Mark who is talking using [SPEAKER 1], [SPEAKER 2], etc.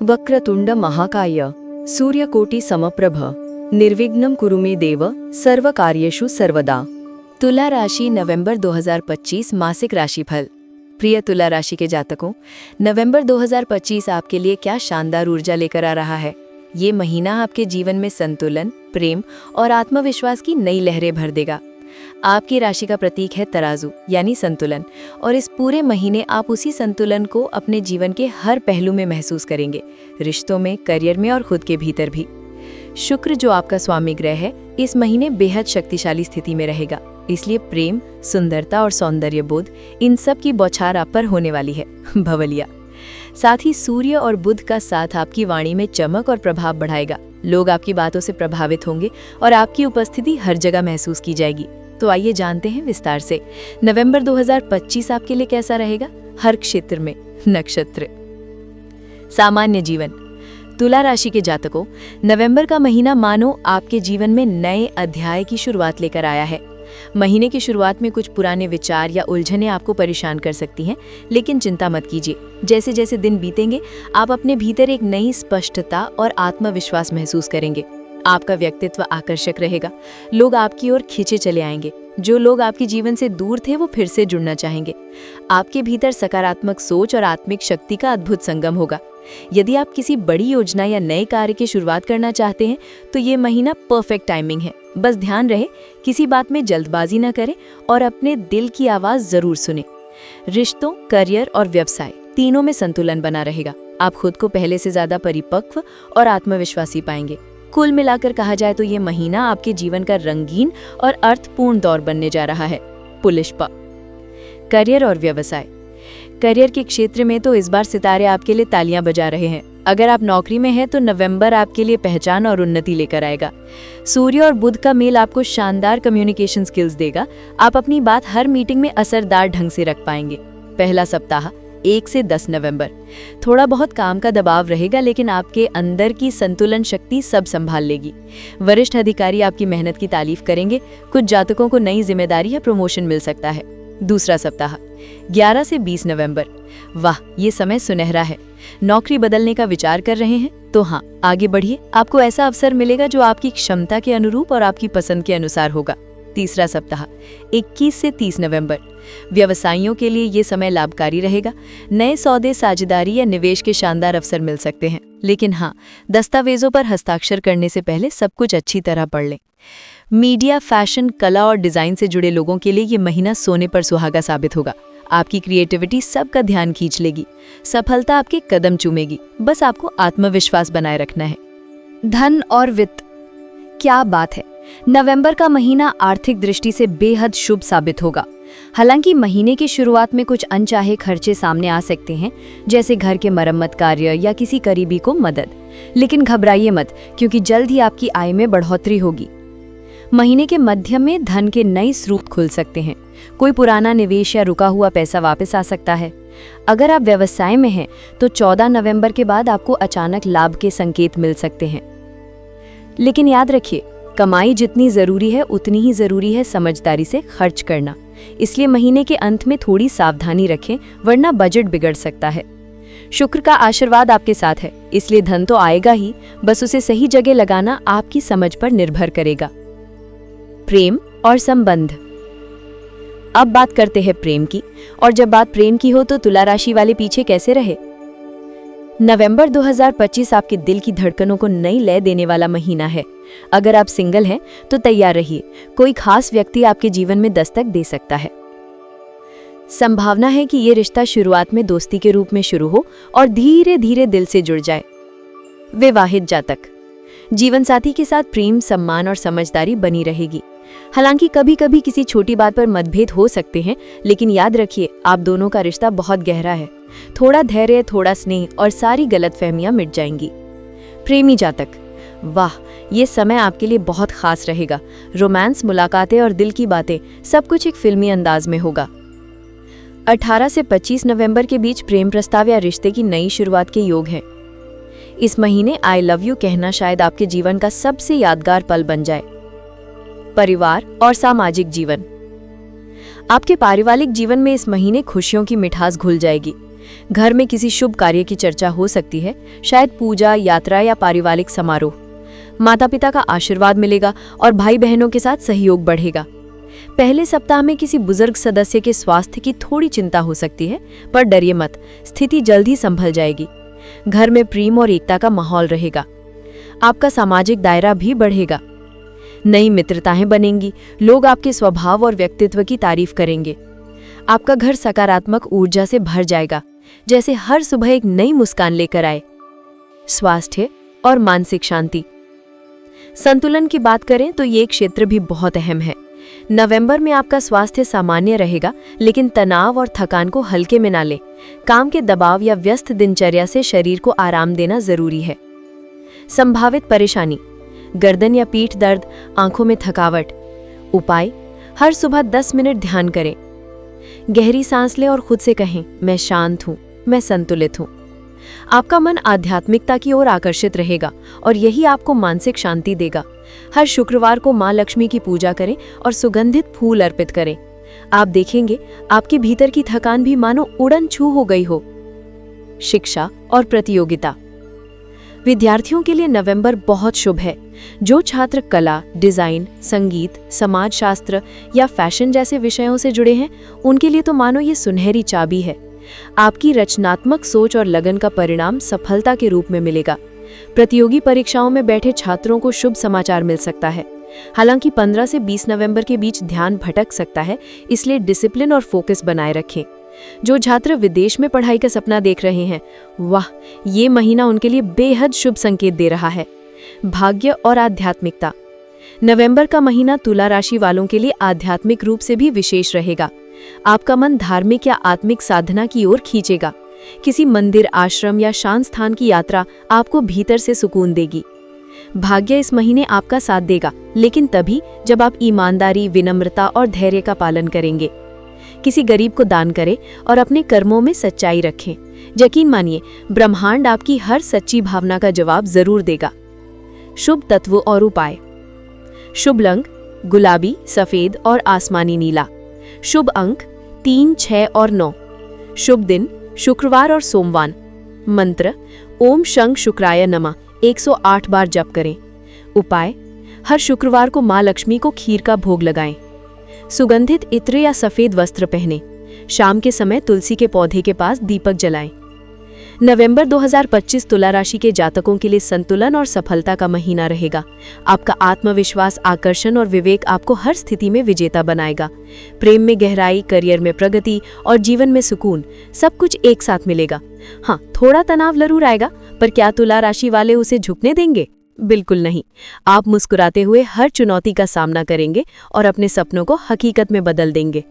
[SPEAKER 1] वक्रतुंड महाकाय सूर्यकोटि समप्रभ निर्विघ्नं कुरु मे देव सर्व कार्येषु सर्वदा। तुला राशि नवंबर 2025 मासिक राशिफल। प्रिय तुला राशि के जातकों, नवंबर 2025 आपके लिए क्या शानदार ऊर्जा लेकर आ रहा है। ये महीना आपके जीवन में संतुलन, प्रेम और आत्मविश्वास की नई लहरें भर देगा। आपकी राशि का प्रतीक है तराजू यानी संतुलन, और इस पूरे महीने आप उसी संतुलन को अपने जीवन के हर पहलू में महसूस करेंगे, रिश्तों में, करियर में और खुद के भीतर भी। शुक्र जो आपका स्वामी ग्रह है, इस महीने बेहद शक्तिशाली स्थिति में रहेगा, इसलिए प्रेम, सुंदरता और सौंदर्य बोध, इन सब की बौछार आप पर होने वाली है। भवलिया। साथ ही सूर्य और बुध का साथ आपकी वाणी में चमक और प्रभाव बढ़ाएगा। लोग आपकी बातों से प्रभावित होंगे और आपकी उपस्थिति हर जगह महसूस की जाएगी। तो आइए जानते हैं विस्तार से नवंबर 2025 आपके लिए कैसा रहेगा हर क्षेत्र में। नक्षत्र। सामान्य जीवन। तुला राशि के जातकों, नवंबर का महीना मानो आपके जीवन में नए अध्याय की शुरुआत लेकर आया है। महीने की शुरुआत में कुछ पुराने विचार या उलझनें आपको परेशान कर सकती हैं, लेकिन चिंता मत कीजिए। जैसे जैसे दिन बीतेंगे, आप अपने भीतर एक नई स्पष्टता और आत्मविश्वास महसूस करेंगे। आपका व्यक्तित्व आकर्षक रहेगा, लोग आपकी ओर खींचे चले आएंगे। जो लोग आपके जीवन से दूर थे, वो फिर से जुड़ना चाहेंगे। आपके भीतर सकारात्मक सोच और आत्मिक शक्ति का अद्भुत संगम होगा। यदि आप किसी बड़ी योजना या नए कार्य की शुरुआत करना चाहते हैं, तो ये महीना परफेक्ट टाइमिंग है। बस ध्यान रहे, किसी बात में जल्दबाजी न करें और अपने दिल की आवाज जरूर सुने। रिश्तों, करियर और व्यवसाय तीनों में संतुलन बना रहेगा। आप खुद को पहले से ज्यादा परिपक्व और आत्मविश्वासी पाएंगे। कुल मिलाकर कहा जाए तो ये महीना आपके जीवन का रंगीन और अर्थपूर्ण दौर बनने जा रहा है। पुलिष्पा। करियर और व्यवसाय। करियर के क्षेत्र में तो इस बार सितारे आपके लिए तालियां बजा रहे हैं। अगर आप नौकरी में हैं तो नवंबर आपके लिए पहचान और उन्नति लेकर आएगा। सूर्य और बुध का मेल आपको शानदार कम्युनिकेशन स्किल्स देगा। आप अपनी बात हर मीटिंग में असरदार ढंग से रख पाएंगे। पहला सप्ताह 1 से 10 नवंबर। थोड़ा बहुत काम का दबाव रहेगा, लेकिन आपके अंदर की संतुलन शक्ति सब संभाल लेगी। वरिष्ठ अधिकारी आपकी मेहनत की तारीफ करेंगे। कुछ जातकों को नई जिम्मेदारी या प्रमोशन मिल सकता है। दूसरा सप्ताह 11 से 20 नवंबर। वाह, ये समय सुनहरा है। नौकरी बदलने का विचार कर रहे हैं तो हाँ, आगे बढ़िए। आपको ऐसा अवसर मिलेगा जो आपकी क्षमता के अनुरूप और आपकी पसंद के अनुसार होगा। तीसरा सप्ताह 21 से 30 नवंबर। व्यवसायियों के लिए ये समय लाभकारी रहेगा। नए सौदे, साझेदारी या निवेश के शानदार अवसर मिल सकते हैं, लेकिन हाँ, दस्तावेजों पर हस्ताक्षर करने से पहले सब कुछ अच्छी तरह पढ़ लें। मीडिया, फैशन, कला और डिजाइन से जुड़े लोगों के लिए ये महीना सोने पर सुहागा साबित होगा। आपकी क्रिएटिविटी सबका ध्यान खींच लेगी। सफलता आपके कदम चूमेगी। बस आपको आत्मविश्वास बनाए रखना है।
[SPEAKER 2] धन और वित्त। क्या बात है, नवंबर का महीना आर्थिक दृष्टि से बेहद शुभ साबित होगा। हालांकि महीने की शुरुआत में कुछ अनचाहे खर्चे सामने आ सकते हैं, जैसे घर के मरम्मत कार्य या किसी करीबी को मदद। लेकिन घबराइए मत, क्योंकि जल्द ही आपकी आय में बढ़ोतरी होगी। महीने के मध्य में धन के नए स्रोत खुल सकते हैं। कोई पुराना निवेश या रुका हुआ पैसा वापस आ सकता है। अगर आप व्यवसाय में हैं, तो 14 नवंबर के बाद आपको अचानक लाभ के संकेत मिल सकते हैं। लेकिन याद रखिए, कमाई जितनी जरूरी है, उतनी ही जरूरी है समझदारी से खर्च करना। इसलिए महीने के अंत में थोड़ी सावधानी रखें, वरना बजट बिगड़ सकता है। शुक्र का आशीर्वाद आपके साथ है, इसलिए धन तो आएगा ही, बस उसे सही जगह लगाना आपकी समझ पर निर्भर करेगा। प्रेम और संबंध। अब बात करते हैं प्रेम की, और जब बात प्रेम की हो तो तुला राशि वाले पीछे कैसे रहे। नवंबर 2025 आपके दिल की धड़कनों को नई लय देने वाला महीना है। अगर आप सिंगल हैं तो तैयार रहिए, कोई खास व्यक्ति आपके जीवन में दस्तक दे सकता है। संभावना है कि ये रिश्ता शुरुआत में दोस्ती के रूप में शुरू हो और धीरे धीरे दिल से जुड़ जाए। विवाहित जातक। जीवन साथी के साथ प्रेम, सम्मान और समझदारी बनी रहेगी। हालांकि कभी कभी किसी छोटी बात पर मतभेद हो सकते हैं, लेकिन याद रखिए, आप दोनों का रिश्ता बहुत गहरा है। थोड़ा धैर्य, थोड़ा स्नेह और सारी गलतफहमियां मिट जाएंगी। प्रेमी जातक। वाह, ये समय आपके लिए बहुत खास रहेगा। रोमांस, मुलाकातें और दिल की बातें, सब कुछ एक फिल्मी अंदाज में होगा। 18 से 25 नवंबर के बीच प्रेम प्रस्ताव या रिश्ते की नई शुरुआत के योग हैं। इस महीने आई लव यू कहना शायद आपके जीवन का सबसे यादगार पल बन जाए। परिवार और सामाजिक जीवन। आपके पारिवारिक जीवन में इस महीने खुशियों की मिठास घुल जाएगी। घर में किसी शुभ कार्य की चर्चा हो सकती है, शायद पूजा, यात्रा या पारिवारिक समारोह। माता पिता का आशीर्वाद मिलेगा और भाई बहनों के साथ सहयोग बढ़ेगा। पहले सप्ताह में किसी बुजुर्ग सदस्य के स्वास्थ्य की थोड़ी चिंता हो सकती है, पर डरिए मत, स्थिति जल्द ही संभल जाएगी। घर में प्रेम और एकता का माहौल रहेगा। आपका सामाजिक दायरा भी बढ़ेगा। नई मित्रताएं बनेंगी, लोग आपके स्वभाव और व्यक्तित्व की तारीफ करेंगे। आपका घर सकारात्मक ऊर्जा से भर जाएगा, जैसे हर सुबह एक नई मुस्कान लेकर आए। स्वास्थ्य और मानसिक शांति। संतुलन की बात करें तो ये क्षेत्र भी बहुत अहम है। नवंबर में आपका स्वास्थ्य सामान्य रहेगा, लेकिन तनाव और थकान को हल्के में ना लें। काम के दबाव या व्यस्त दिनचर्या से शरीर को आराम देना जरूरी है। संभावित परेशानी, गर्दन या पीठ दर्द, आंखों में थकावट। उपाय, हर सुबह 10 मिनट ध्यान करें। गहरी सांस लें और खुद से कहें, मैं शांत हूँ, मैं संतुलित हूँ। आपका मन आध्यात्मिकता की ओर आकर्षित रहेगा और यही आपको मानसिक शांति देगा। हर शुक्रवार को माँ लक्ष्मी की पूजा करें और सुगंधित फूल अर्पित करें। आप देखेंगे आपके भीतर की थकान भी मानो उड़न छू हो गई हो। शिक्षा और प्रतियोगिता। विद्यार्थियों के लिए नवंबर बहुत शुभ है। जो छात्र कला, डिजाइन, संगीत, समाजशास्त्र या फैशन जैसे विषयों से जुड़े हैं, उनके लिए तो मानो ये सुनहरी चाबी है। आपकी रचनात्मक सोच और लगन का परिणाम सफलता के रूप में मिलेगा। प्रतियोगी परीक्षाओं में बैठे छात्रों को शुभ समाचार मिल सकता है। हालांकि 15 से 20 नवंबर के बीच ध्यान भटक सकता है, इसलिए डिसिप्लिन और फोकस बनाए रखें। जो छात्र विदेश में पढ़ाई का सपना देख रहे हैं, वाह, ये महीना उनके लिए बेहद शुभ संकेत दे रहा है। भाग्य और आध्यात्मिकता। नवंबर का महीना तुला राशि वालों के लिए आध्यात्मिक रूप से भी विशेष रहेगा। आपका मन धार्मिक या आत्मिक साधना की ओर खींचेगा। किसी मंदिर, आश्रम या शांत स्थान की यात्रा आपको भीतर से सुकून देगी। भाग्य इस महीने आपका साथ देगा, लेकिन तभी जब आप ईमानदारी, विनम्रता और धैर्य का पालन करेंगे। किसी गरीब को दान करें और अपने कर्मों में सच्चाई रखें। यकीन मानिए, ब्रह्मांड आपकी हर सच्ची भावना का जवाब जरूर देगा। शुभ तत्व और उपाय। शुभ रंग गुलाबी, सफेद और आसमानी नीला। शुभ अंक 3, 6 और 9। शुभ दिन शुक्रवार और सोमवार। मंत्र, ओम शंख शुक्राय नमः 108 बार जप करें। उपाय, हर शुक्रवार को माँ लक्ष्मी को खीर का भोग लगाएं। सुगंधित इत्र या सफेद वस्त्र पहनें। शाम के समय तुलसी के पौधे के पास दीपक जलाएं। नवंबर 2025 तुला राशि के जातकों के लिए संतुलन और सफलता का महीना रहेगा। आपका आत्मविश्वास, आकर्षण और विवेक आपको हर स्थिति में विजेता बनाएगा। प्रेम में गहराई, करियर में प्रगति और जीवन में सुकून, सब कुछ एक साथ मिलेगा। हाँ, थोड़ा तनाव जरूर आएगा, पर क्या तुला राशि वाले उसे झुकने देंगे? बिल्कुल नहीं। आप मुस्कुराते हुए हर चुनौती का सामना करेंगे और अपने सपनों को हकीकत में बदल देंगे।